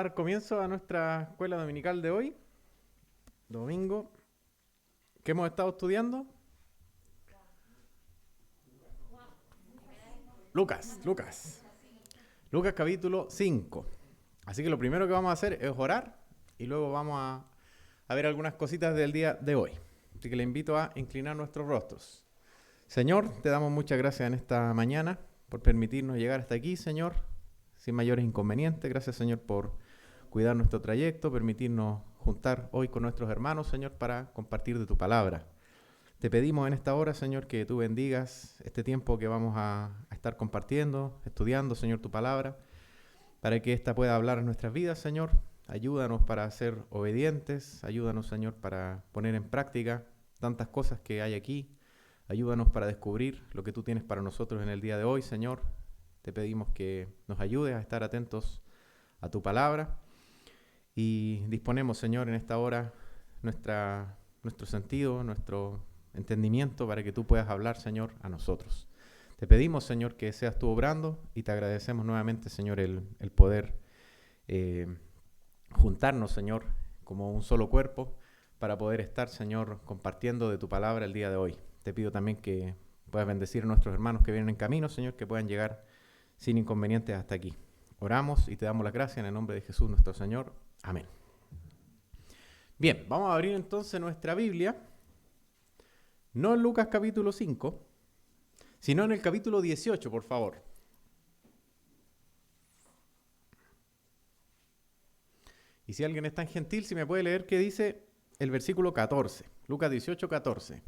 Dar comienzo a nuestra escuela dominical de hoy, domingo. ¿Qué hemos estado estudiando? Lucas capítulo 5. Así que lo primero que vamos a hacer es orar y luego vamos a ver algunas cositas del día de hoy. Así que le invito a inclinar nuestros rostros. Señor, te damos muchas gracias en esta mañana por permitirnos llegar hasta aquí, Señor, sin mayores inconvenientes. Gracias, Señor, por cuidar nuestro trayecto, permitirnos juntar hoy con nuestros hermanos, Señor, para compartir de tu palabra. Te pedimos en esta hora, Señor, que tú bendigas este tiempo que vamos a estar compartiendo, estudiando, Señor, tu palabra, para que ésta pueda hablar en nuestras vidas, Señor. Ayúdanos para ser obedientes, ayúdanos, Señor, para poner en práctica tantas cosas que hay aquí. Ayúdanos para descubrir lo que tú tienes para nosotros en el día de hoy, Señor. Te pedimos que nos ayudes a estar atentos a tu palabra. Y disponemos, Señor, en esta hora nuestro sentido, nuestro entendimiento para que tú puedas hablar, Señor, a nosotros. Te pedimos, Señor, que seas tú obrando y te agradecemos nuevamente, Señor, el poder juntarnos, Señor, como un solo cuerpo para poder estar, Señor, compartiendo de tu palabra el día de hoy. Te pido también que puedas bendecir a nuestros hermanos que vienen en camino, Señor, que puedan llegar sin inconvenientes hasta aquí. Oramos y te damos las gracias en el nombre de Jesús nuestro Señor. Amén. Bien, vamos a abrir entonces nuestra Biblia, no en Lucas capítulo 5, sino en el capítulo 18, por favor. Y si alguien es tan gentil, si me puede leer qué dice el versículo 14, Lucas 18, 14.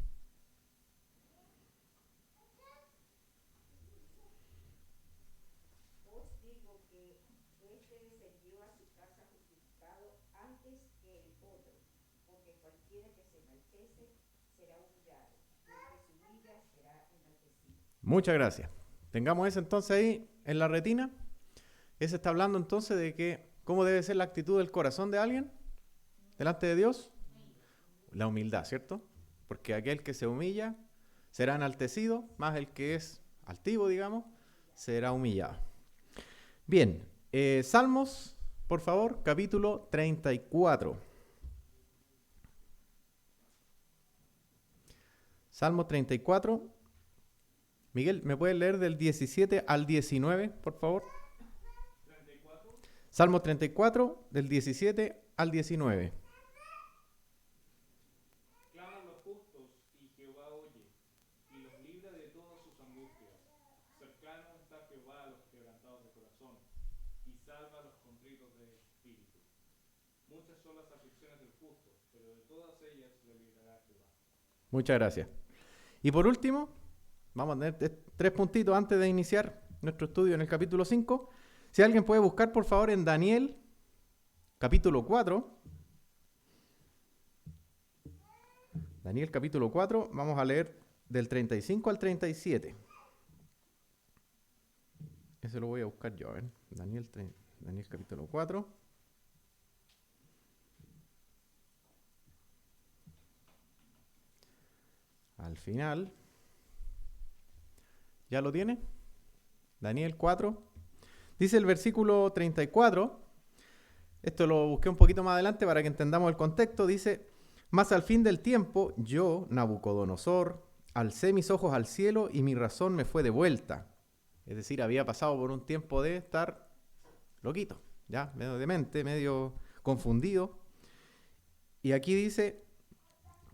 Muchas gracias. Tengamos eso entonces ahí en la retina. Ese está hablando entonces de que cómo debe ser la actitud del corazón de alguien delante de Dios. La humildad, ¿cierto? Porque aquel que se humilla será enaltecido, más el que es altivo, digamos, será humillado. Bien, Salmos, por favor, capítulo 34. Salmo 34. Miguel, ¿me puedes leer del 17 al 19, por favor? 34. Salmo 34, del 17 al 19. Claman los justos y Jehová oye, y los libra de todas sus angustias. Cercano está Jehová a los quebrantados de corazón, y salva a los contritos de espíritu. Muchas son las aflicciones del justo, pero de todas ellas le librará Jehová. Muchas gracias. Y por último, vamos a tener 3 puntitos antes de iniciar nuestro estudio en el capítulo 5. Si alguien puede buscar, por favor, en Daniel, capítulo 4. Daniel, capítulo 4, vamos a leer del 35 al 37. Ese lo voy a buscar yo, ¿eh? Daniel, capítulo 4. Al final. ¿Ya lo tiene? Daniel 4. Dice el versículo 34. Esto lo busqué un poquito más adelante para que entendamos el contexto. Dice: mas al fin del tiempo, yo, Nabucodonosor, alcé mis ojos al cielo y mi razón me fue devuelta. Es decir, había pasado por un tiempo de estar loquito, ya, medio demente, medio confundido. Y aquí dice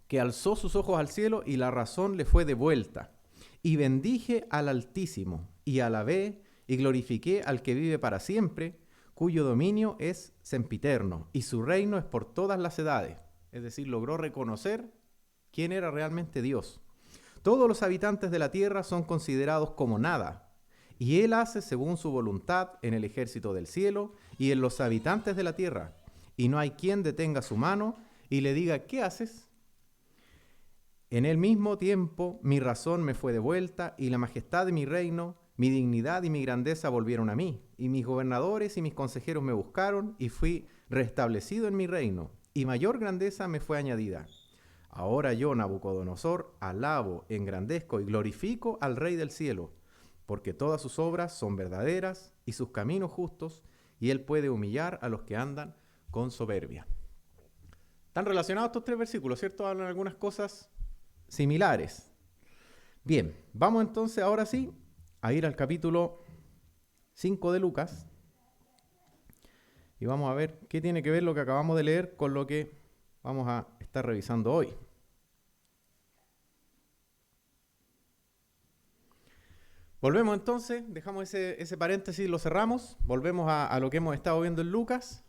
que alzó sus ojos al cielo y la razón le fue devuelta. Y bendije al Altísimo, y alabé y glorifiqué al que vive para siempre, cuyo dominio es sempiterno, y su reino es por todas las edades. Es decir, logró reconocer quién era realmente Dios. Todos los habitantes de la tierra son considerados como nada, y Él hace según su voluntad en el ejército del cielo y en los habitantes de la tierra, y no hay quien detenga su mano y le diga: ¿qué haces? En el mismo tiempo mi razón me fue devuelta, y la majestad de mi reino, mi dignidad y mi grandeza volvieron a mí, y mis gobernadores y mis consejeros me buscaron, y fui restablecido en mi reino, y mayor grandeza me fue añadida. Ahora yo, Nabucodonosor, alabo, engrandezco y glorifico al Rey del cielo, porque todas sus obras son verdaderas y sus caminos justos, y Él puede humillar a los que andan con soberbia. Están relacionados estos tres versículos, ¿cierto? Hablan algunas cosas similares. Bien, vamos entonces ahora sí a ir al capítulo 5 de Lucas y vamos a ver qué tiene que ver lo que acabamos de leer con lo que vamos a estar revisando hoy. Volvemos entonces, dejamos ese paréntesis, lo cerramos, volvemos a lo que hemos estado viendo en Lucas,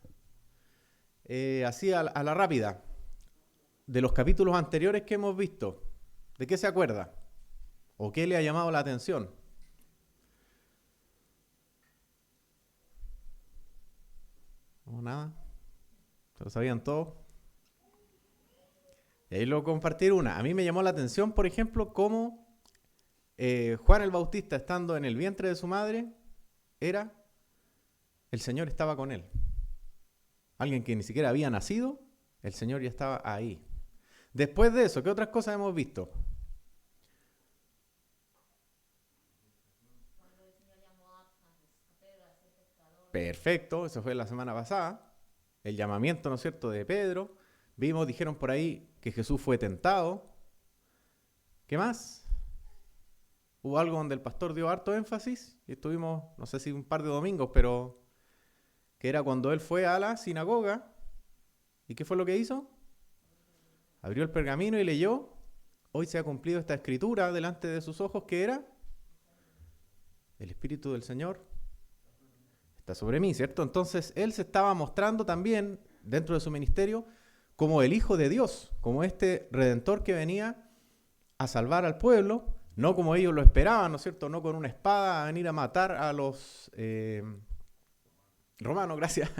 así a la rápida, de los capítulos anteriores que hemos visto, ¿de qué se acuerda? ¿O qué le ha llamado la atención? No, nada, ¿se lo sabían todos? Y ahí lo compartir una. A mí me llamó la atención, por ejemplo, cómo Juan el Bautista, estando en el vientre de su madre, el Señor estaba con él. Alguien que ni siquiera había nacido, el Señor ya estaba ahí. Después de eso, ¿qué otras cosas hemos visto? Perfecto, eso fue la semana pasada. El llamamiento, ¿no es cierto?, de Pedro. Dijeron por ahí que Jesús fue tentado. ¿Qué más? Hubo algo donde el pastor dio harto énfasis y estuvimos, no sé si un par de domingos, pero que era cuando él fue a la sinagoga. ¿Y qué fue lo que hizo? Abrió el pergamino y leyó: hoy se ha cumplido esta escritura delante de sus ojos, que era: el Espíritu del Señor está sobre mí, ¿cierto? Entonces él se estaba mostrando también dentro de su ministerio como el Hijo de Dios, como este Redentor que venía a salvar al pueblo, no como ellos lo esperaban, ¿no es cierto? No con una espada a venir a matar a los romanos, gracias.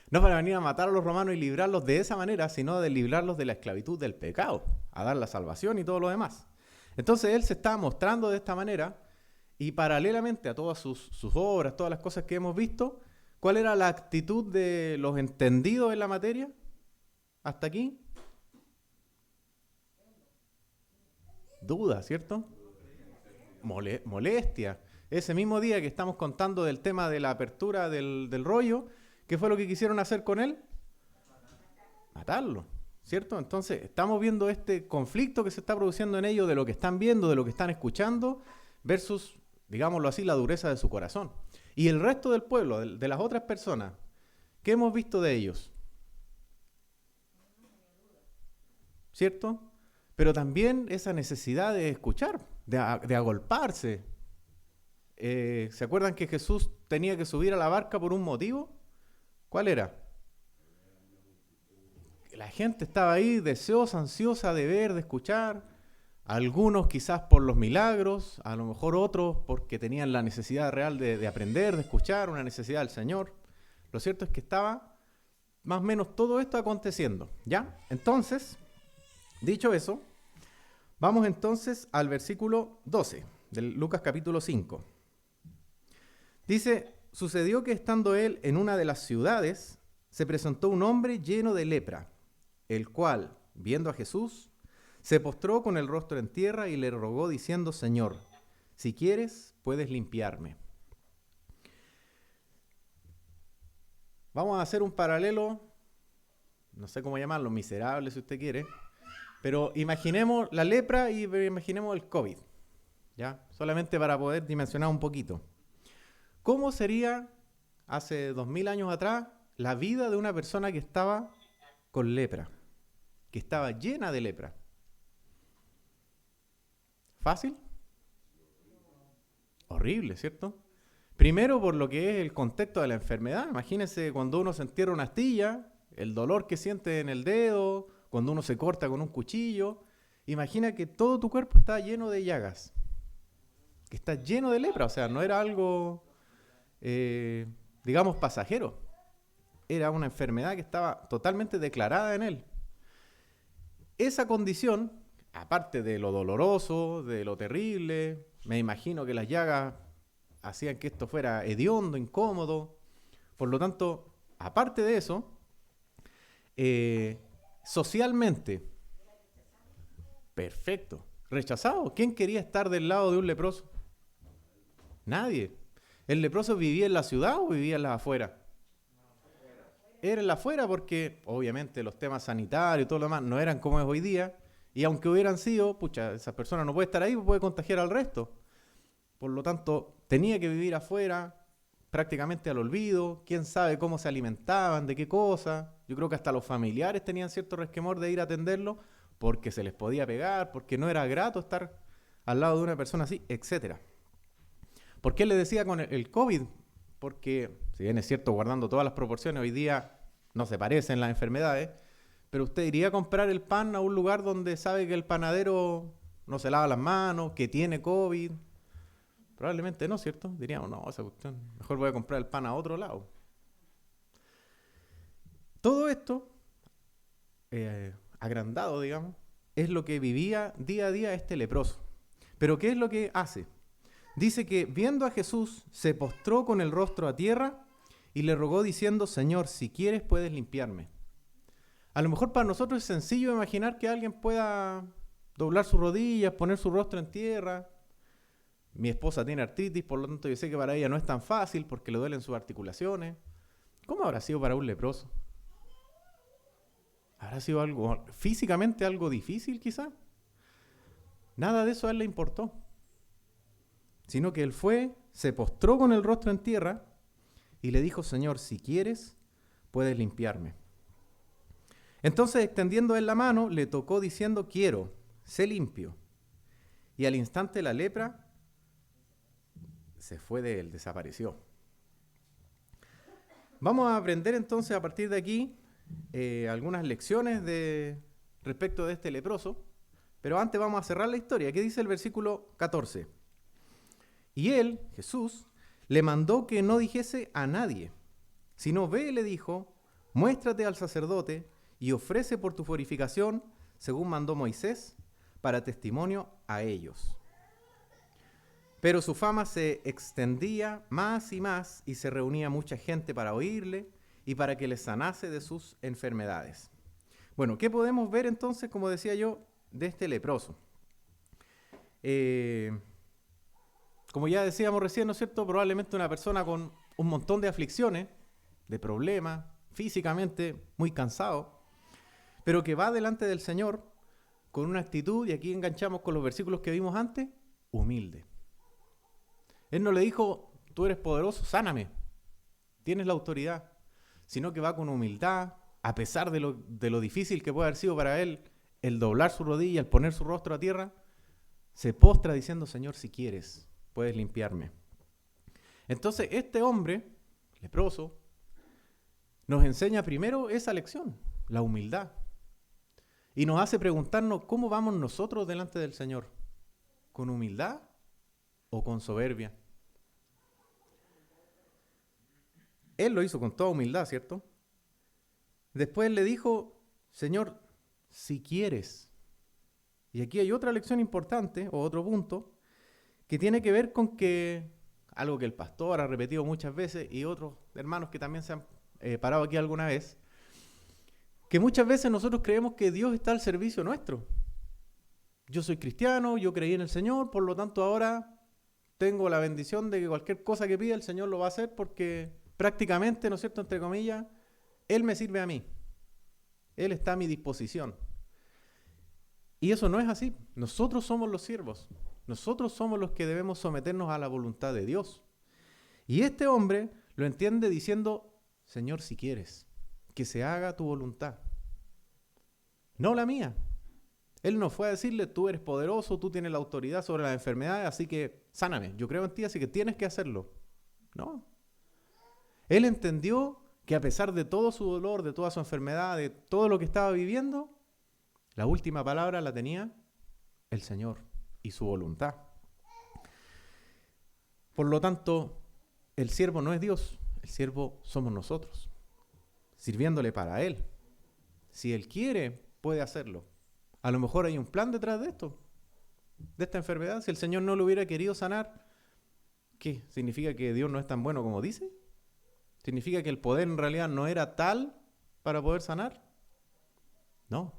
No para venir a matar a los romanos y librarlos de esa manera, sino de librarlos de la esclavitud del pecado, a dar la salvación y todo lo demás. Entonces él se estaba mostrando de esta manera y paralelamente a todas sus obras, todas las cosas que hemos visto, ¿cuál era la actitud de los entendidos en la materia? ¿Hasta aquí? Duda, ¿cierto? Molestia. Ese mismo día que estamos contando del tema de la apertura del rollo, ¿qué fue lo que quisieron hacer con él? Matarlo, ¿cierto? Entonces estamos viendo este conflicto que se está produciendo en ellos de lo que están viendo, de lo que están escuchando, versus, digámoslo así, la dureza de su corazón. Y el resto del pueblo, de las otras personas, ¿qué hemos visto de ellos? ¿Cierto? Pero también esa necesidad de escuchar, de agolparse. ¿Se acuerdan que Jesús tenía que subir a la barca por un motivo? ¿Cuál era? La gente estaba ahí deseosa, ansiosa de ver, de escuchar. Algunos quizás por los milagros, a lo mejor otros porque tenían la necesidad real de aprender, de escuchar, una necesidad del Señor. Lo cierto es que estaba más o menos todo esto aconteciendo, ¿ya? Entonces, dicho eso, vamos entonces al versículo 12 de Lucas capítulo 5. Dice: sucedió que estando él en una de las ciudades, se presentó un hombre lleno de lepra, el cual, viendo a Jesús, se postró con el rostro en tierra y le rogó diciendo: Señor, si quieres, puedes limpiarme. Vamos a hacer un paralelo, no sé cómo llamarlo, miserable si usted quiere, pero imaginemos la lepra y imaginemos el COVID, ¿ya? Solamente para poder dimensionar un poquito. ¿Cómo sería hace 2000 años atrás la vida de una persona que estaba con lepra, que estaba llena de lepra? ¿Fácil? Horrible, ¿cierto? Primero por lo que es el contexto de la enfermedad. Imagínense cuando uno se entierra una astilla, el dolor que siente en el dedo, cuando uno se corta con un cuchillo. Imagina que todo tu cuerpo está lleno de llagas, que está lleno de lepra. O sea, no era algo, digamos, pasajero. Era una enfermedad que estaba totalmente declarada en él. Esa condición, aparte de lo doloroso, de lo terrible, me imagino que las llagas hacían que esto fuera hediondo, incómodo. Por lo tanto, aparte de eso, socialmente, perfecto, rechazado. ¿Quién quería estar del lado de un leproso? Nadie. ¿El leproso vivía en la ciudad o vivía en las afueras? era en la afuera porque obviamente los temas sanitarios y todo lo demás no eran como es hoy día. Y aunque hubieran sido, pucha, esa persona no puede estar ahí, puede contagiar al resto. Por lo tanto, tenía que vivir afuera, prácticamente al olvido. Quién sabe cómo se alimentaban, de qué cosa. Yo creo que hasta los familiares tenían cierto resquemor de ir a atenderlo porque se les podía pegar, porque no era grato estar al lado de una persona así, etcétera. ¿Por qué le decía con el COVID? Porque, si bien es cierto, guardando todas las proporciones, hoy día no se parecen las enfermedades, pero usted iría a comprar el pan a un lugar donde sabe que el panadero no se lava las manos, que tiene COVID. Probablemente no, ¿cierto? Diríamos, no, esa cuestión, mejor voy a comprar el pan a otro lado. Todo esto, agrandado, digamos, es lo que vivía día a día este leproso. Pero ¿qué es lo que hace? Dice que viendo a Jesús, se postró con el rostro a tierra y le rogó diciendo, Señor, si quieres puedes limpiarme. A lo mejor para nosotros es sencillo imaginar que alguien pueda doblar sus rodillas, poner su rostro en tierra. Mi esposa tiene artritis, por lo tanto yo sé que para ella no es tan fácil porque le duelen sus articulaciones. ¿Cómo habrá sido para un leproso? ¿Habrá sido algo físicamente algo difícil quizá? Nada de eso a él le importó, sino que él fue, se postró con el rostro en tierra y le dijo, Señor, si quieres, puedes limpiarme. Entonces, extendiendo él la mano, le tocó diciendo, quiero, sé limpio. Y al instante la lepra se fue de él, desapareció. Vamos a aprender entonces a partir de aquí algunas lecciones respecto de este leproso, pero antes vamos a cerrar la historia. ¿Qué dice el versículo 14? Y él, Jesús, le mandó que no dijese a nadie, sino ve, le dijo, muéstrate al sacerdote y ofrece por tu purificación, según mandó Moisés, para testimonio a ellos. Pero su fama se extendía más y se reunía mucha gente para oírle y para que les sanase de sus enfermedades. Bueno, ¿qué podemos ver entonces, como decía yo, de este leproso? Como ya decíamos recién, ¿no es cierto? Probablemente una persona con un montón de aflicciones, de problemas, físicamente muy cansado, pero que va delante del Señor con una actitud, y aquí enganchamos con los versículos que vimos antes, humilde. Él no le dijo, tú eres poderoso, sáname, tienes la autoridad, sino que va con humildad, a pesar de lo difícil que puede haber sido para él el doblar su rodilla, el poner su rostro a tierra, se postra diciendo, Señor, si quieres, puedes limpiarme. Entonces, este hombre, leproso, nos enseña primero esa lección, la humildad. Y nos hace preguntarnos cómo vamos nosotros delante del Señor, ¿con humildad o con soberbia? Él lo hizo con toda humildad, ¿cierto? Después le dijo, Señor, si quieres. Y aquí hay otra lección importante, o otro punto, que tiene que ver con que, algo que el pastor ha repetido muchas veces, y otros hermanos que también se han parado aquí alguna vez, que muchas veces nosotros creemos que Dios está al servicio nuestro. Yo soy cristiano, yo creí en el Señor, por lo tanto ahora tengo la bendición de que cualquier cosa que pida el Señor lo va a hacer porque prácticamente, ¿no es cierto?, entre comillas, Él me sirve a mí. Él está a mi disposición. Y eso no es así. Nosotros somos los siervos. Nosotros somos los que debemos someternos a la voluntad de Dios. Y este hombre lo entiende diciendo, Señor, si quieres, que se haga tu voluntad, no la mía. Él no fue a decirle, tú eres poderoso, tú tienes la autoridad sobre las enfermedades, así que sáname, yo creo en ti, así que tienes que hacerlo. No. Él entendió que a pesar de todo su dolor, de toda su enfermedad, de todo lo que estaba viviendo, la última palabra la tenía el Señor y su voluntad. Por lo tanto, el siervo no es Dios, el siervo somos nosotros, sirviéndole para Él. Si Él quiere, puede hacerlo. A lo mejor hay un plan detrás de esto, de esta enfermedad. Si el Señor no lo hubiera querido sanar, ¿qué? ¿Significa que Dios no es tan bueno como dice? ¿Significa que el poder en realidad no era tal para poder sanar? No.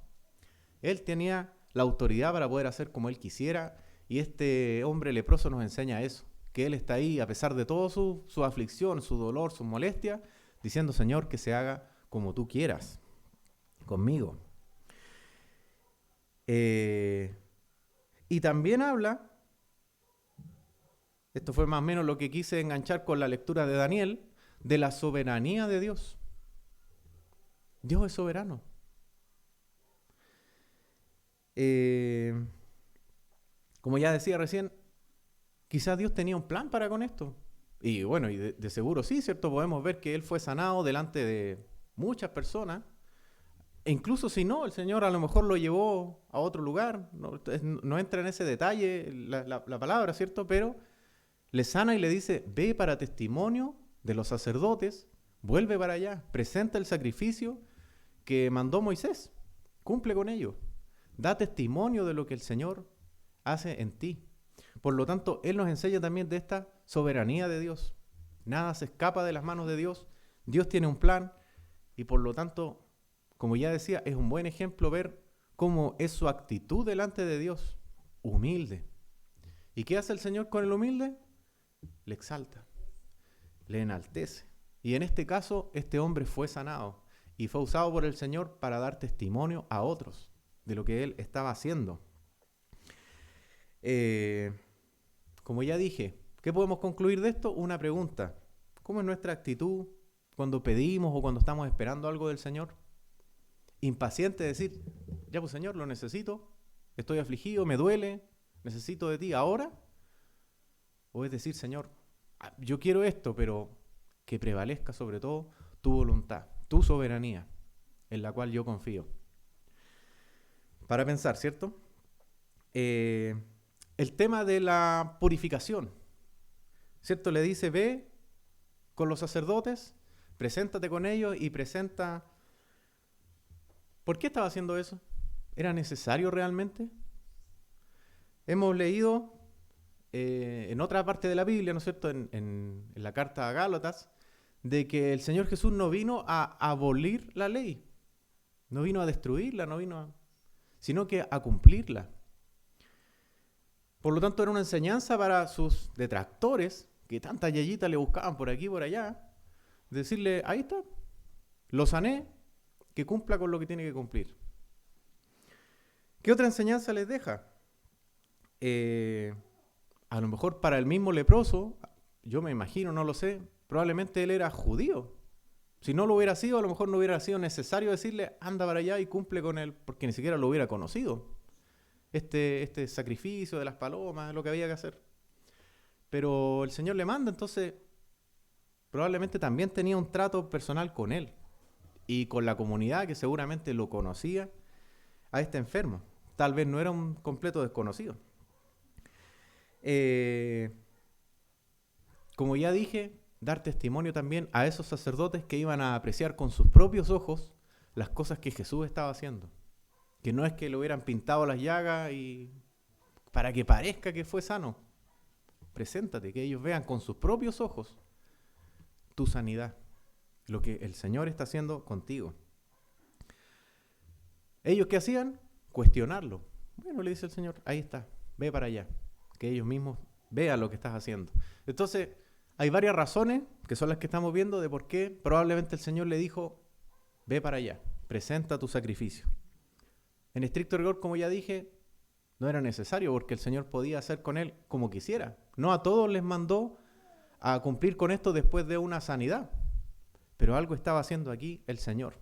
Él tenía la autoridad para poder hacer como Él quisiera, y este hombre leproso nos enseña eso, que Él está ahí a pesar de todo su aflicción, su dolor, su molestia, diciendo, Señor, que se haga como tú quieras conmigo. Y también habla, esto fue más o menos lo que quise enganchar con la lectura de Daniel, de la soberanía de Dios. Dios es soberano. Como ya decía recién, quizás Dios tenía un plan para con esto. Y bueno, y de seguro sí, ¿cierto? Podemos ver que él fue sanado delante de muchas personas. E incluso si no, el Señor a lo mejor lo llevó a otro lugar. No entra en ese detalle la palabra, ¿cierto? Pero le sana y le dice, ve para testimonio de los sacerdotes, vuelve para allá, presenta el sacrificio que mandó Moisés, cumple con ello, da testimonio de lo que el Señor hace en ti. Por lo tanto, Él nos enseña también de esta soberanía de Dios. Nada se escapa de las manos de Dios. Dios tiene un plan y por lo tanto, como ya decía, es un buen ejemplo ver cómo es su actitud delante de Dios, humilde. ¿Y qué hace el Señor con el humilde? Le exalta, le enaltece. Y en este caso, este hombre fue sanado y fue usado por el Señor para dar testimonio a otros de lo que él estaba haciendo. Como ya dije, ¿qué podemos concluir de esto? Una pregunta. ¿Cómo es nuestra actitud cuando pedimos o cuando estamos esperando algo del Señor? Impaciente de decir, ya pues Señor, lo necesito, estoy afligido, me duele, necesito de ti ahora. O es decir, Señor, yo quiero esto, pero que prevalezca sobre todo tu voluntad, tu soberanía, en la cual yo confío. Para pensar, ¿cierto? El tema de la purificación, ¿cierto? Le dice, ve con los sacerdotes, preséntate con ellos y presenta... ¿Por qué estaba haciendo eso? ¿Era necesario realmente? Hemos leído en otra parte de la Biblia, ¿no es cierto?, en la carta a Gálatas, de que el Señor Jesús no vino a abolir la ley, no vino a destruirla, sino que a cumplirla. Por lo tanto, era una enseñanza para sus detractores, que tanta yeyita le buscaban por aquí y por allá, decirle, ahí está, lo sané, que cumpla con lo que tiene que cumplir. ¿Qué otra enseñanza les deja? A lo mejor para el mismo leproso, yo me imagino, no lo sé, probablemente él era judío. Si no lo hubiera sido, a lo mejor no hubiera sido necesario decirle, anda para allá y cumple con él, porque ni siquiera lo hubiera conocido. Este sacrificio de las palomas, lo que había que hacer. Pero el Señor le manda, entonces probablemente también tenía un trato personal con él y con la comunidad que seguramente lo conocía a este enfermo. Tal vez no era un completo desconocido. Como ya dije, dar testimonio también a esos sacerdotes que iban a apreciar con sus propios ojos las cosas que Jesús estaba haciendo. Que no es que le hubieran pintado las llagas y para que parezca que fue sano. Preséntate, que ellos vean con sus propios ojos tu sanidad, lo que el Señor está haciendo contigo. ¿Ellos qué hacían? Cuestionarlo. Bueno, le dice el Señor, ahí está, ve para allá. Que ellos mismos vean lo que estás haciendo. Entonces, hay varias razones, que son las que estamos viendo, de por qué probablemente el Señor le dijo, ve para allá, presenta tu sacrificio. En estricto rigor, como ya dije, no era necesario, porque el Señor podía hacer con él como quisiera. No a todos les mandó a cumplir con esto después de una sanidad. Pero algo estaba haciendo aquí el Señor.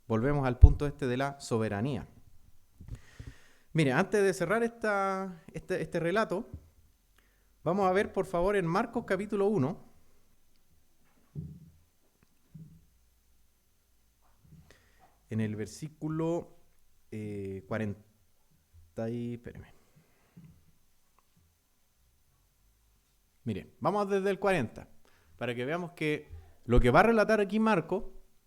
Volvemos al punto de la soberanía. Mire, antes de cerrar este relato, vamos a ver por favor en Marcos capítulo 1. En el versículo 40 y... Espérame. Mire, vamos desde el 40, para que veamos que lo que va a relatar aquí Marcos,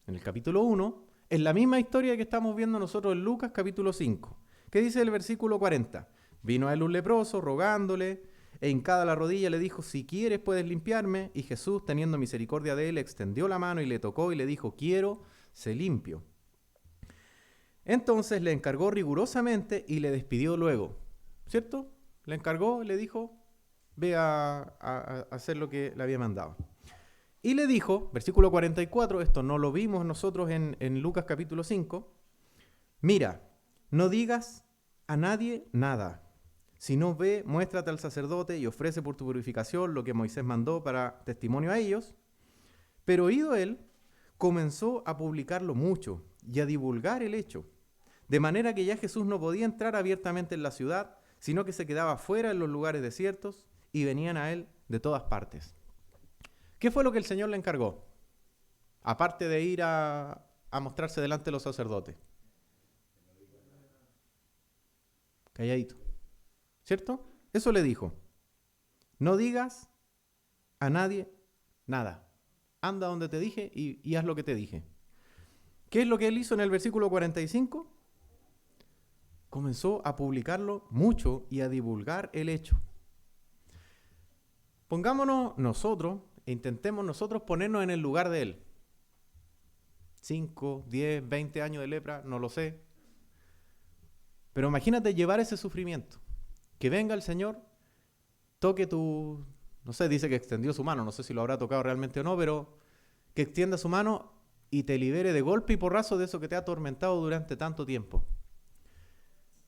en el capítulo 1, es la misma historia que estamos viendo nosotros en Lucas capítulo 5. ¿Qué dice el versículo 40? Vino a él un leproso, rogándole, e hincada la rodilla le dijo, si quieres puedes limpiarme. Y Jesús, teniendo misericordia de él, extendió la mano y le tocó y le dijo, quiero, sé limpio. Entonces le encargó rigurosamente y le despidió luego. ¿Cierto? Le encargó, le dijo, ve a hacer lo que le había mandado. Y le dijo, versículo 44, esto no lo vimos nosotros en Lucas capítulo 5, mira, no digas a nadie nada, sino ve, muéstrate al sacerdote y ofrece por tu purificación lo que Moisés mandó para testimonio a ellos. Pero oído él, comenzó a publicarlo mucho y a divulgar el hecho, de manera que ya Jesús no podía entrar abiertamente en la ciudad, sino que se quedaba fuera en los lugares desiertos y venían a él de todas partes. ¿Qué fue lo que el Señor le encargó? Aparte de ir a mostrarse delante de los sacerdotes. Calladito. ¿Cierto? Eso le dijo. No digas a nadie nada. Anda donde te dije y haz lo que te dije. ¿Qué es lo que él hizo en el versículo 45? Comenzó a publicarlo mucho y a divulgar el hecho. Pongámonos nosotros e intentemos nosotros ponernos en el lugar de él. 5, 10, 20 años de lepra, no lo sé. Pero imagínate llevar ese sufrimiento. Que venga el Señor, toque tu... No sé, dice que extendió su mano, no sé si lo habrá tocado realmente o no, pero que extienda su mano y te libere de golpe y porrazo de eso que te ha atormentado durante tanto tiempo.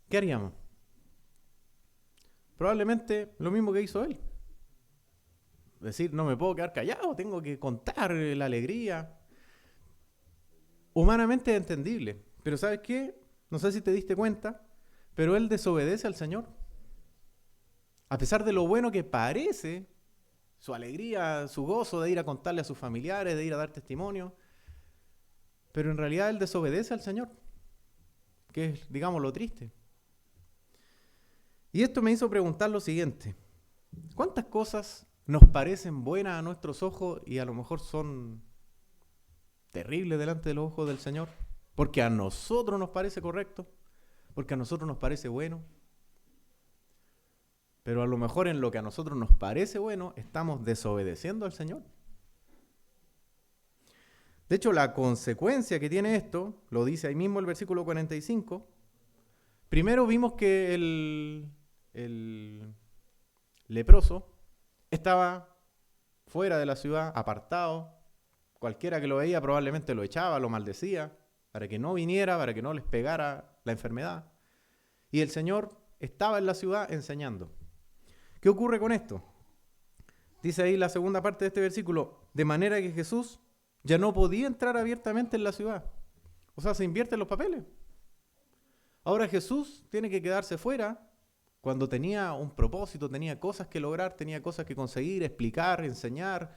¿Qué haríamos? Probablemente lo mismo que hizo él. Decir, no me puedo quedar callado, tengo que contar la alegría. Humanamente es entendible, pero ¿sabes qué? No sé si te diste cuenta, pero él desobedece al Señor. A pesar de lo bueno que parece, su alegría, su gozo de ir a contarle a sus familiares, de ir a dar testimonio, pero en realidad él desobedece al Señor, que es, digamos, lo triste. Y esto me hizo preguntar lo siguiente: ¿cuántas cosas nos parecen buenas a nuestros ojos y a lo mejor son terribles delante de los ojos del Señor? Porque a nosotros nos parece correcto, porque a nosotros nos parece bueno. Pero a lo mejor en lo que a nosotros nos parece bueno, estamos desobedeciendo al Señor. De hecho, la consecuencia que tiene esto, lo dice ahí mismo el versículo 45. Primero vimos que el leproso estaba fuera de la ciudad, apartado. Cualquiera que lo veía probablemente lo echaba, lo maldecía, para que no viniera, para que no les pegara la enfermedad. Y el Señor estaba en la ciudad enseñando. ¿Qué ocurre con esto? Dice ahí la segunda parte de este versículo, de manera que Jesús ya no podía entrar abiertamente en la ciudad. O sea, se invierten los papeles. Ahora Jesús tiene que quedarse fuera cuando tenía un propósito, tenía cosas que lograr, tenía cosas que conseguir, explicar, enseñar,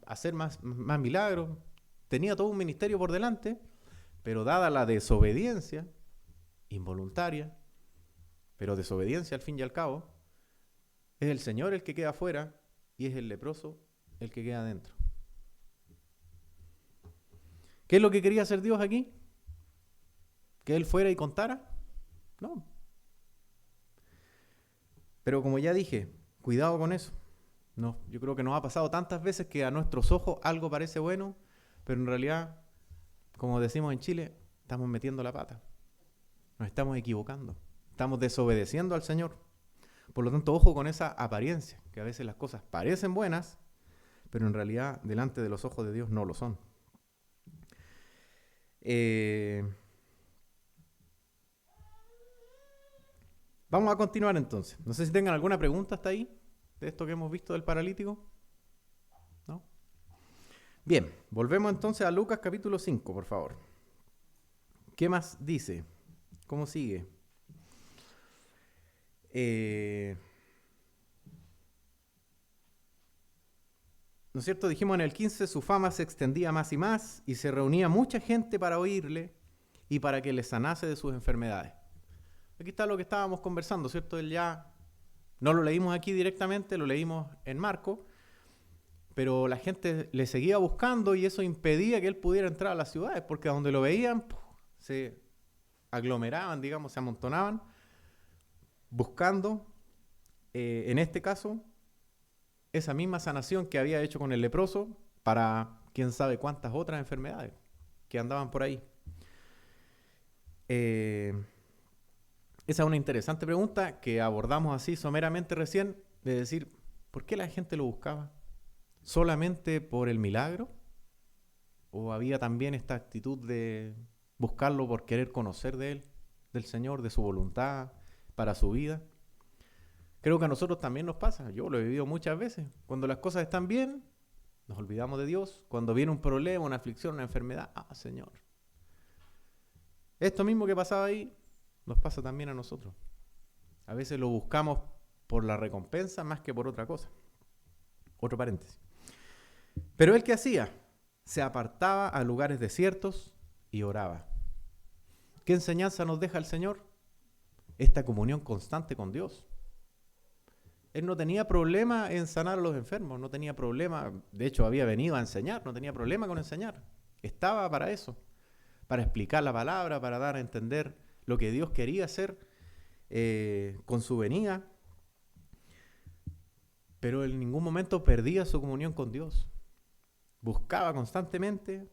hacer más milagros. Tenía todo un ministerio por delante, pero dada la desobediencia involuntaria, pero desobediencia al fin y al cabo, es el Señor el que queda afuera y es el leproso el que queda adentro. ¿Qué es lo que quería hacer Dios aquí? ¿Que Él fuera y contara? No. Pero como ya dije, cuidado con eso. No, yo creo que nos ha pasado tantas veces que a nuestros ojos algo parece bueno, pero en realidad, como decimos en Chile, estamos metiendo la pata. Nos estamos equivocando. Estamos desobedeciendo al Señor. Por lo tanto, ojo con esa apariencia, que a veces las cosas parecen buenas, pero en realidad delante de los ojos de Dios no lo son. Vamos a continuar entonces. No sé si tengan alguna pregunta hasta ahí, de esto que hemos visto del paralítico. ¿No? Bien, volvemos entonces a Lucas capítulo 5, por favor. ¿Qué más dice? ¿Cómo sigue? ¿No es cierto? Dijimos en el 15, su fama se extendía más y más y se reunía mucha gente para oírle y para que le sanase de sus enfermedades. Aquí está lo que estábamos conversando, ¿cierto? Él ya no lo leímos aquí directamente, lo leímos en Marcos, pero la gente le seguía buscando y eso impedía que él pudiera entrar a las ciudades, porque a donde lo veían se aglomeraban, digamos, se amontonaban, buscando, en este caso, esa misma sanación que había hecho con el leproso para quién sabe cuántas otras enfermedades que andaban por ahí. Esa es una interesante pregunta que abordamos así someramente recién, de decir, ¿por qué la gente lo buscaba? solamente por el milagro? ¿O había también esta actitud de buscarlo por querer conocer de Él, del Señor, de su voluntad para su vida? Creo que a nosotros también nos pasa. Yo lo he vivido muchas veces. Cuando las cosas están bien, nos olvidamos de Dios. Cuando viene un problema, una aflicción, una enfermedad, Señor. Esto mismo que pasaba ahí, nos pasa también a nosotros. A veces lo buscamos por la recompensa más que por otra cosa. Otro paréntesis. Pero él, ¿qué hacía? Se apartaba a lugares desiertos y oraba. ¿Qué enseñanza nos deja el Señor? Esta comunión constante con Dios. Él no tenía problema en sanar a los enfermos, no tenía problema, de hecho había venido a enseñar, no tenía problema con enseñar. Estaba para eso, para explicar la palabra, para dar a entender lo que Dios quería hacer con su venida. Pero en ningún momento perdía su comunión con Dios. Buscaba constantemente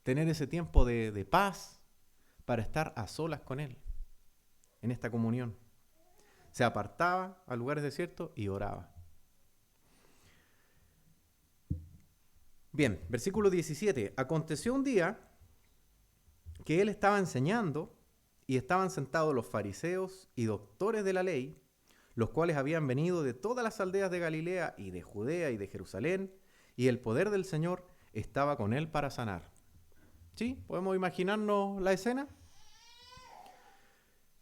tener ese tiempo de paz para estar a solas con Él, en esta comunión. Se apartaba a lugares desiertos y oraba. Bien, versículo 17. Aconteció un día que él estaba enseñando y estaban sentados los fariseos y doctores de la ley, los cuales habían venido de todas las aldeas de Galilea y de Judea y de Jerusalén, y el poder del Señor estaba con él para sanar. ¿Sí? ¿Podemos imaginarnos la escena?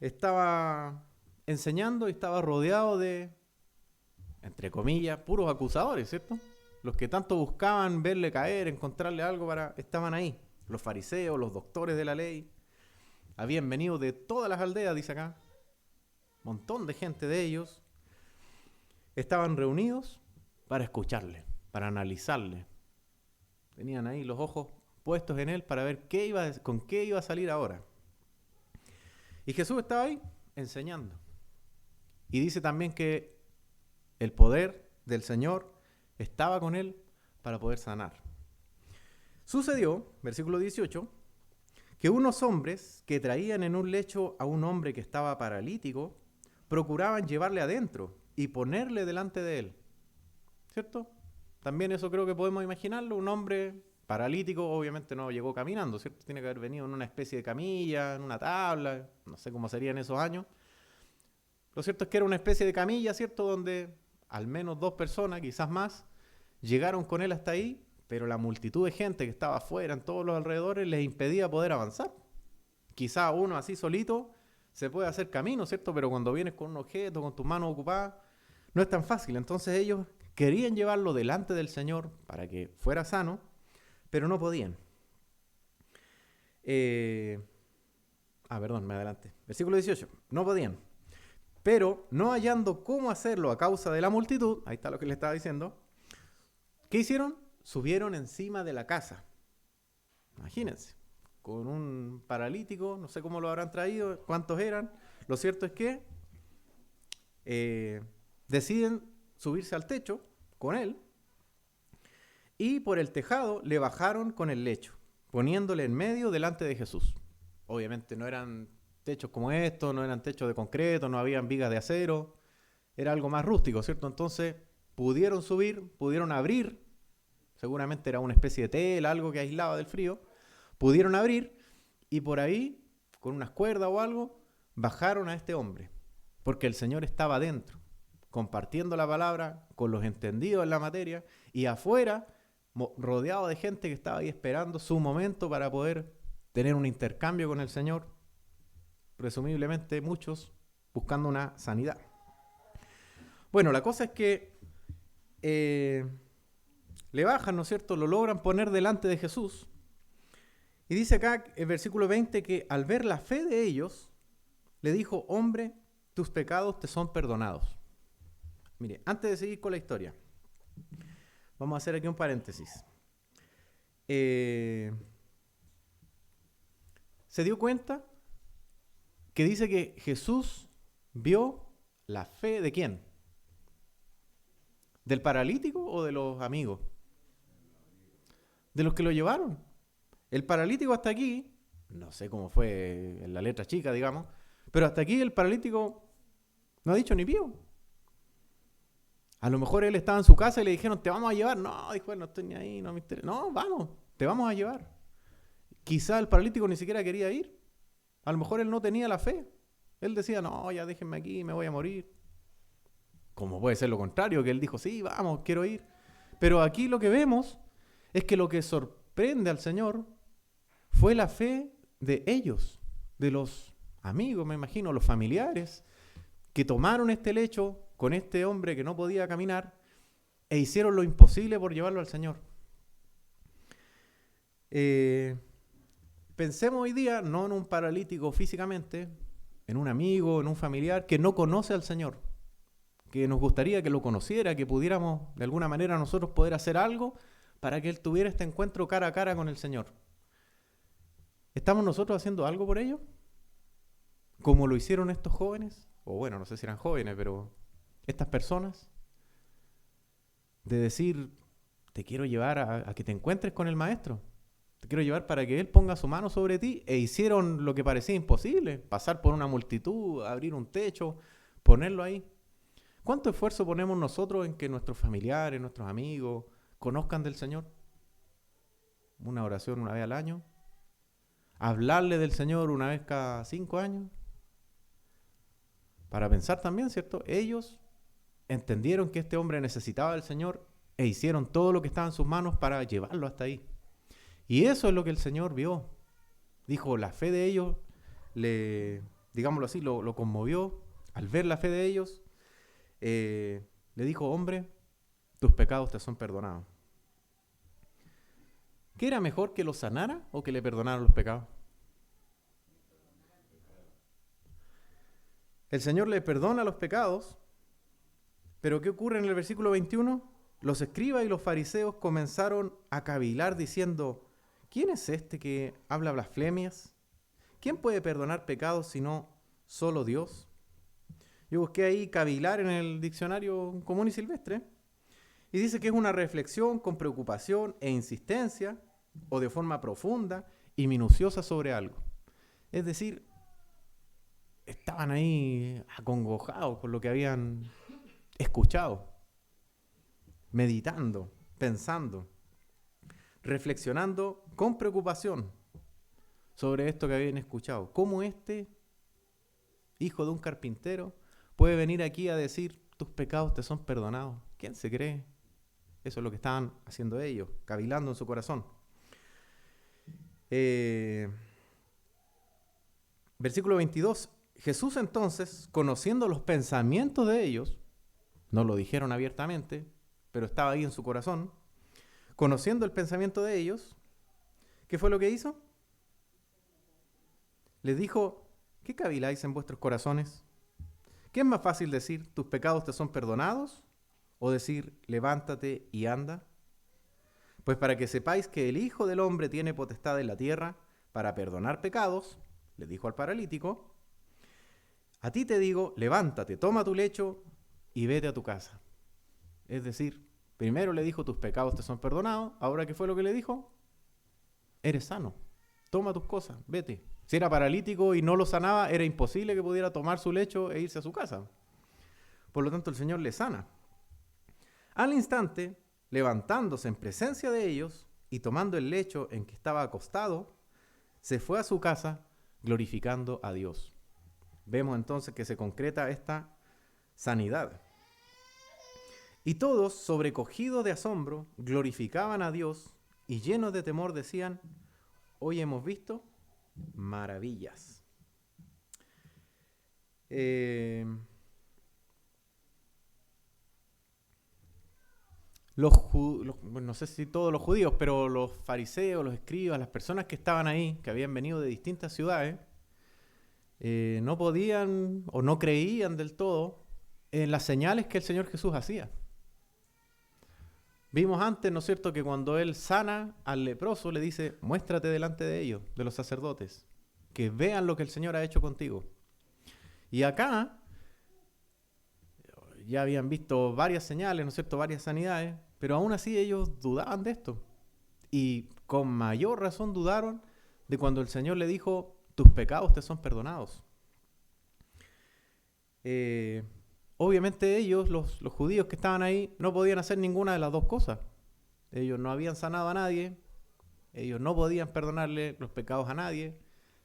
Estaba enseñando y estaba rodeado de, entre comillas, puros acusadores, ¿cierto? Los que tanto buscaban verle caer, encontrarle algo estaban ahí. Los fariseos, los doctores de la ley, habían venido de todas las aldeas, dice acá. Un montón de gente de ellos. Estaban reunidos para escucharle, para analizarle. Tenían ahí los ojos puestos en él para ver con qué iba a salir ahora. Y Jesús estaba ahí enseñando. Y dice también que el poder del Señor estaba con él para poder sanar. Sucedió, versículo 18, que unos hombres que traían en un lecho a un hombre que estaba paralítico, procuraban llevarle adentro y ponerle delante de él. ¿Cierto? También eso creo que podemos imaginarlo. Un hombre paralítico obviamente no llegó caminando, ¿cierto? Tiene que haber venido en una especie de camilla, en una tabla, no sé cómo sería en esos años. Lo cierto es que era una especie de camilla, ¿cierto? Donde al menos 2 personas, quizás más, llegaron con él hasta ahí, pero la multitud de gente que estaba afuera, en todos los alrededores, les impedía poder avanzar. Quizás uno así solito se puede hacer camino, ¿cierto? Pero cuando vienes con un objeto, con tus manos ocupadas, no es tan fácil. Entonces ellos querían llevarlo delante del Señor para que fuera sano, pero no podían. Perdón, me adelanté. Versículo 18. No podían. Pero no hallando cómo hacerlo a causa de la multitud, ahí está lo que le estaba diciendo, ¿qué hicieron? Subieron encima de la casa. Imagínense, con un paralítico, no sé cómo lo habrán traído, cuántos eran. Lo cierto es que deciden subirse al techo con él y por el tejado le bajaron con el lecho, poniéndole en medio delante de Jesús. Obviamente no eran techos como estos, no eran techos de concreto, no habían vigas de acero, era algo más rústico, ¿cierto? Entonces pudieron subir, pudieron abrir, seguramente era una especie de tela, algo que aislaba del frío, pudieron abrir y por ahí, con unas cuerdas o algo, bajaron a este hombre, porque el Señor estaba dentro, compartiendo la palabra con los entendidos en la materia y afuera, rodeado de gente que estaba ahí esperando su momento para poder tener un intercambio con el Señor, presumiblemente muchos buscando una sanidad. Bueno, la cosa es que le bajan, ¿no es cierto? Lo logran poner delante de Jesús. Y dice acá, el versículo 20, que al ver la fe de ellos, le dijo, hombre, tus pecados te son perdonados. Mire, antes de seguir con la historia, vamos a hacer aquí un paréntesis. Se dio cuenta que dice que Jesús vio la fe ¿de quién? ¿Del paralítico o de los amigos? De los que lo llevaron. El paralítico hasta aquí, no sé cómo fue en la letra chica, digamos, pero hasta aquí el paralítico no ha dicho ni pío. A lo mejor él estaba en su casa y le dijeron, te vamos a llevar. No, dijo él, no estoy ni ahí, no me interesa. No, vamos, te vamos a llevar. Quizá el paralítico ni siquiera quería ir. A lo mejor él no tenía la fe. Él decía, no, ya déjenme aquí, me voy a morir. Como puede ser lo contrario, que él dijo, sí, vamos, quiero ir. Pero aquí lo que vemos es que lo que sorprende al Señor fue la fe de ellos, de los amigos, me imagino, los familiares, que tomaron este lecho con este hombre que no podía caminar e hicieron lo imposible por llevarlo al Señor. Pensemos hoy día no en un paralítico físicamente, en un amigo, en un familiar que no conoce al Señor, que nos gustaría que lo conociera, que pudiéramos de alguna manera nosotros poder hacer algo para que él tuviera este encuentro cara a cara con el Señor. ¿Estamos nosotros haciendo algo por ello? Como lo hicieron estos jóvenes, o bueno, no sé si eran jóvenes, pero estas personas, de decir, te quiero llevar a que te encuentres con el Maestro, te quiero llevar para que Él ponga su mano sobre ti, e hicieron lo que parecía imposible, pasar por una multitud, abrir un techo, ponerlo ahí. ¿Cuánto esfuerzo ponemos nosotros en que nuestros familiares, nuestros amigos, conozcan del Señor? Una oración una vez al año. Hablarle del Señor una vez cada 5 años. Para pensar también, ¿cierto? Ellos entendieron que este hombre necesitaba del Señor e hicieron todo lo que estaba en sus manos para llevarlo hasta ahí. Y eso es lo que el Señor vio. Dijo, la fe de ellos, digámoslo así, lo conmovió. Al ver la fe de ellos, le dijo, hombre, tus pecados te son perdonados. ¿Qué era mejor, que lo sanara o que le perdonaran los pecados? El Señor le perdona los pecados, pero ¿qué ocurre en el versículo 21? Los escribas y los fariseos comenzaron a cavilar diciendo, ¿quién es este que habla blasfemias? ¿Quién puede perdonar pecados sino solo Dios? Yo busqué ahí cavilar en el diccionario común y silvestre y dice que es una reflexión con preocupación e insistencia o de forma profunda y minuciosa sobre algo. Es decir, estaban ahí acongojados por lo que habían escuchado, meditando, pensando, reflexionando con preocupación sobre esto que habían escuchado. ¿Cómo este hijo de un carpintero puede venir aquí a decir, tus pecados te son perdonados? ¿Quién se cree? Eso es lo que estaban haciendo ellos, cavilando en su corazón. Versículo 22. Jesús entonces, conociendo los pensamientos de ellos, no lo dijeron abiertamente, pero estaba ahí en su corazón, conociendo el pensamiento de ellos, ¿qué fue lo que hizo? Les dijo, ¿qué caviláis en vuestros corazones? ¿Qué es más fácil decir, tus pecados te son perdonados? ¿O decir, levántate y anda? Pues para que sepáis que el Hijo del Hombre tiene potestad en la tierra para perdonar pecados, le dijo al paralítico, a ti te digo, levántate, toma tu lecho y vete a tu casa. Es decir, primero le dijo, tus pecados te son perdonados. Ahora, ¿qué fue lo que le dijo? Eres sano, toma tus cosas, vete. Si era paralítico y no lo sanaba, era imposible que pudiera tomar su lecho e irse a su casa. Por lo tanto, el Señor le sana. Al instante, levantándose en presencia de ellos y tomando el lecho en que estaba acostado, se fue a su casa glorificando a Dios. Vemos entonces que se concreta esta sanidad. Y todos, sobrecogidos de asombro, glorificaban a Dios y llenos de temor decían, hoy hemos visto maravillas. No sé si todos los judíos, pero los fariseos, los escribas, las personas que estaban ahí, que habían venido de distintas ciudades, no podían o no creían del todo en las señales que el Señor Jesús hacía. Vimos antes, ¿no es cierto?, que cuando Él sana al leproso, le dice, muéstrate delante de ellos, de los sacerdotes, que vean lo que el Señor ha hecho contigo. Y acá ya habían visto varias señales, ¿no es cierto?, varias sanidades, pero aún así ellos dudaban de esto. Y con mayor razón dudaron de cuando el Señor le dijo, tus pecados te son perdonados. obviamente ellos, los judíos que estaban ahí, no podían hacer ninguna de las dos cosas. Ellos no habían sanado a nadie, ellos no podían perdonarle los pecados a nadie,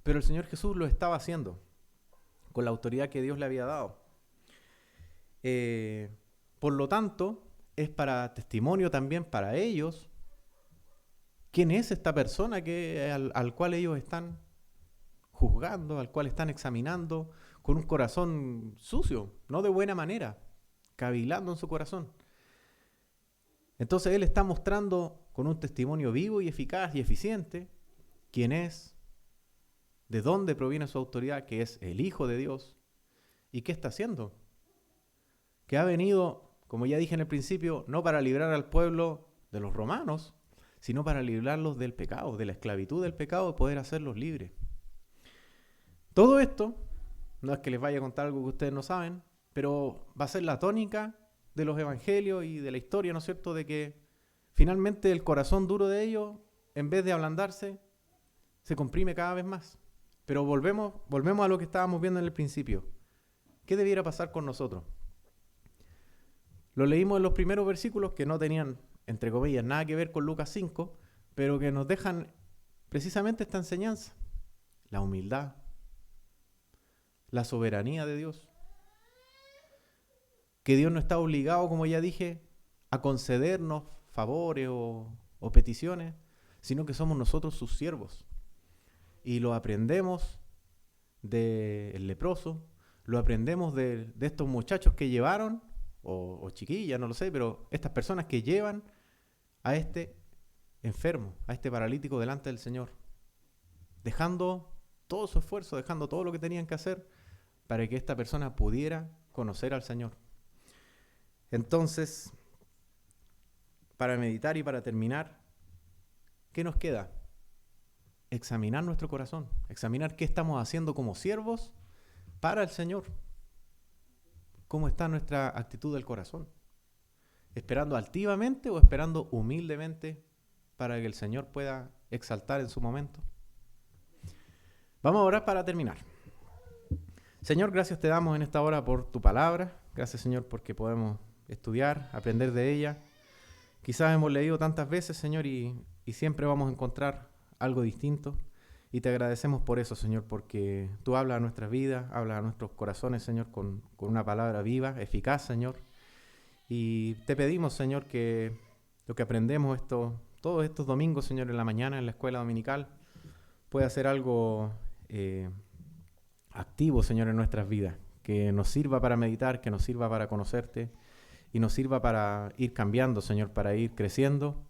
pero el Señor Jesús lo estaba haciendo con la autoridad que Dios le había dado. Por lo tanto, es para testimonio también para ellos quién es esta persona al cual ellos están juzgando, al cual están examinando con un corazón sucio, no de buena manera, cavilando en su corazón. Entonces Él está mostrando con un testimonio vivo y eficaz y eficiente quién es, de dónde proviene su autoridad, que es el Hijo de Dios, y qué está haciendo. Que ha venido, como ya dije en el principio, no para librar al pueblo de los romanos, sino para librarlos del pecado, de la esclavitud del pecado, y poder hacerlos libres. Todo esto, no es que les vaya a contar algo que ustedes no saben, pero va a ser la tónica de los evangelios y de la historia, ¿no es cierto?, de que finalmente el corazón duro de ellos, en vez de ablandarse, se comprime cada vez más. Pero volvemos a lo que estábamos viendo en el principio. ¿Qué debiera pasar con nosotros? Lo leímos en los primeros versículos que no tenían, entre comillas, nada que ver con Lucas 5, pero que nos dejan precisamente esta enseñanza. La humildad, la soberanía de Dios. Que Dios no está obligado, como ya dije, a concedernos favores o peticiones, sino que somos nosotros sus siervos. Y lo aprendemos del leproso, lo aprendemos de estos muchachos que llevaron, o chiquillas, no lo sé, pero estas personas que llevan a este enfermo, a este paralítico delante del Señor, dejando todo su esfuerzo, dejando todo lo que tenían que hacer para que esta persona pudiera conocer al Señor. Entonces, para meditar y para terminar, ¿qué nos queda? Examinar nuestro corazón, examinar qué estamos haciendo como siervos para el Señor. ¿Cómo está nuestra actitud del corazón? ¿Esperando altivamente o esperando humildemente para que el Señor pueda exaltar en su momento? Vamos a orar para terminar. Señor, gracias te damos en esta hora por tu palabra. Gracias, Señor, porque podemos estudiar, aprender de ella. Quizás hemos leído tantas veces, Señor, y siempre vamos a encontrar algo distinto. Y te agradecemos por eso, Señor, porque tú hablas a nuestras vidas, hablas a nuestros corazones, Señor, con una palabra viva, eficaz, Señor. Y te pedimos, Señor, que lo que aprendemos todos estos domingos, Señor, en la mañana, en la escuela dominical, pueda ser algo activo, Señor, en nuestras vidas, que nos sirva para meditar, que nos sirva para conocerte y nos sirva para ir cambiando, Señor, para ir creciendo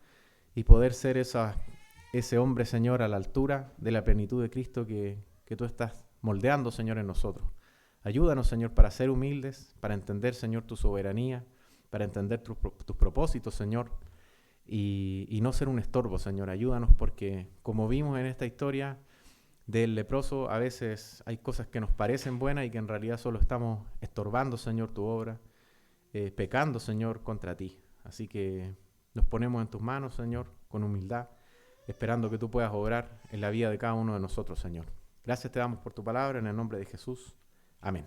y poder ser ese hombre, Señor, a la altura de la plenitud de Cristo que tú estás moldeando, Señor, en nosotros. Ayúdanos, Señor, para ser humildes, para entender, Señor, tu soberanía, para entender tus propósitos, Señor, y no ser un estorbo, Señor. Ayúdanos porque, como vimos en esta historia del leproso, a veces hay cosas que nos parecen buenas y que en realidad solo estamos estorbando, Señor, tu obra, pecando, Señor, contra ti. Así que nos ponemos en tus manos, Señor, con humildad, esperando que tú puedas obrar en la vida de cada uno de nosotros, Señor. Gracias te damos por tu palabra, en el nombre de Jesús. Amén.